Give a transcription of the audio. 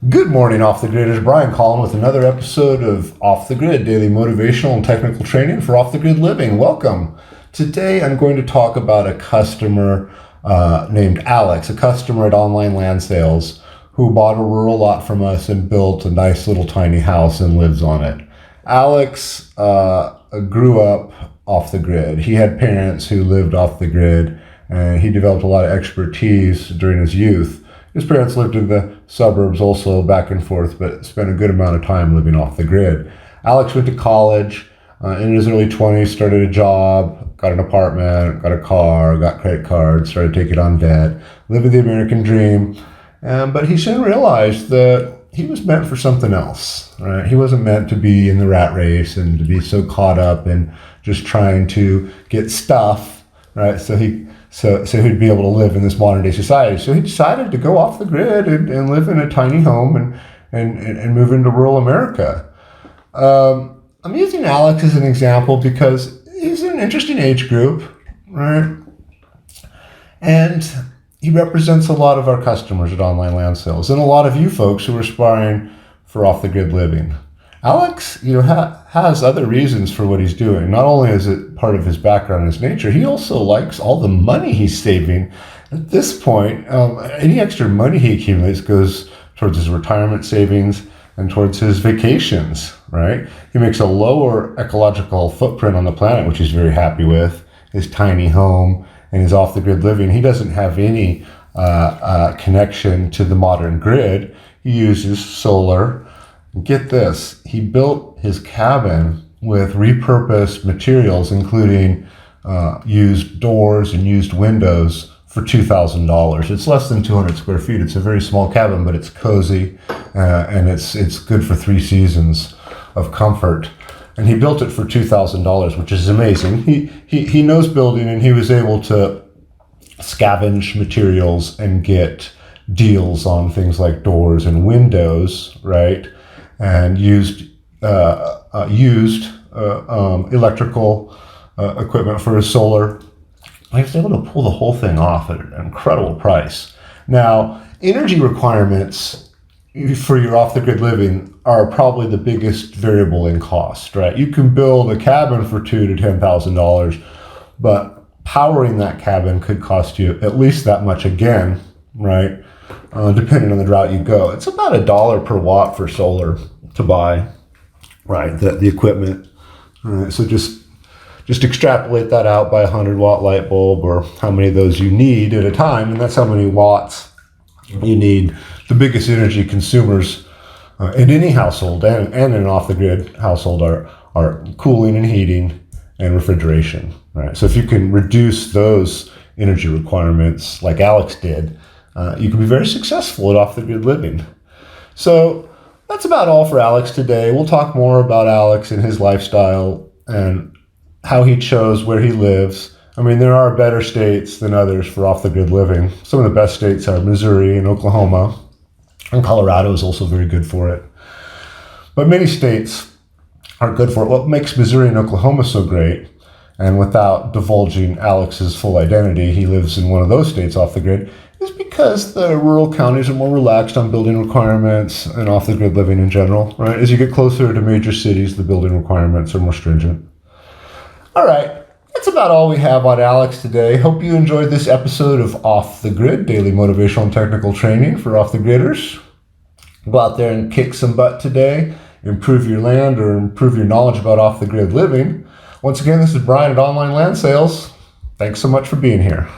Good morning, Off the Gridders. Brian calling with another episode of Off the Grid, daily motivational and technical training for off the grid living. Welcome. Today I'm going to talk about a customer named Alex, a customer at Online Land Sales who bought a rural lot from us and built a nice little tiny house and lives on it. Alex grew up off the grid. He had parents who lived off the grid, and he developed a lot of expertise during his youth. His parents lived in the suburbs also, back and forth, but spent a good amount of time living off the grid. Alex went to college in his early 20s, started a job, got an apartment, got a car, got credit cards, started taking on debt, living the American dream. But he soon realized that he was meant for something else, right? He wasn't meant to be in the rat race and to be so caught up in just trying to get stuff, right? So he'd be able to live in this modern day society. So he decided to go off the grid and live in a tiny home and move into rural America. I'm using Alex as an example because he's an interesting age group, right? And he represents a lot of our customers at Online Land Sales and a lot of you folks who are aspiring for off the grid living. Alex, has other reasons for what he's doing. Not only is it part of his background and his nature, he also likes all the money he's saving. At this point, any extra money he accumulates goes towards his retirement savings and towards his vacations, right? He makes a lower ecological footprint on the planet, which he's very happy with, his tiny home and his off-the-grid living. He doesn't have any connection to the modern grid. He uses solar. Get this, he built his cabin with repurposed materials, including used doors and used windows for $2,000. It's less than 200 square feet. It's a very small cabin, but it's cozy and it's good for 3 seasons of comfort. And he built it for $2,000, which is amazing. He knows building, and he was able to scavenge materials and get deals on things like doors and windows, right? And used electrical equipment for his solar. I was able to pull the whole thing off at an incredible price. Now, energy requirements for your off-the-grid living are probably the biggest variable in cost, right? You can build a cabin for $2,000 to $10,000, but powering that cabin could cost you at least that much again, right? Depending on the route you go. It's about $1 per watt for solar to buy, right? The equipment. All right, so just extrapolate that out by a 100-watt light bulb, or how many of those you need at a time, and that's how many watts you need. The biggest energy consumers in any household and in an off-the-grid household are cooling and heating and refrigeration, right? So if you can reduce those energy requirements like Alex did, you can be very successful at off-the-grid living. So that's about all for Alex today. We'll talk more about Alex and his lifestyle and how he chose where he lives. I mean, there are better states than others for off-the-grid living. Some of the best states are Missouri and Oklahoma, and Colorado is also very good for it. But many states are good for it. What makes Missouri and Oklahoma so great, and without divulging Alex's full identity, he lives in one of those states off the grid, is because the rural counties are more relaxed on building requirements and off-the-grid living in general, right? As you get closer to major cities, the building requirements are more stringent. All right, that's about all we have on Alex today. Hope you enjoyed this episode of Off the Grid, daily motivational and technical training for off-the-gridders. Go out there and kick some butt today, improve your land or improve your knowledge about off-the-grid living. Once again, this is Brian at Online Land Sales. Thanks so much for being here.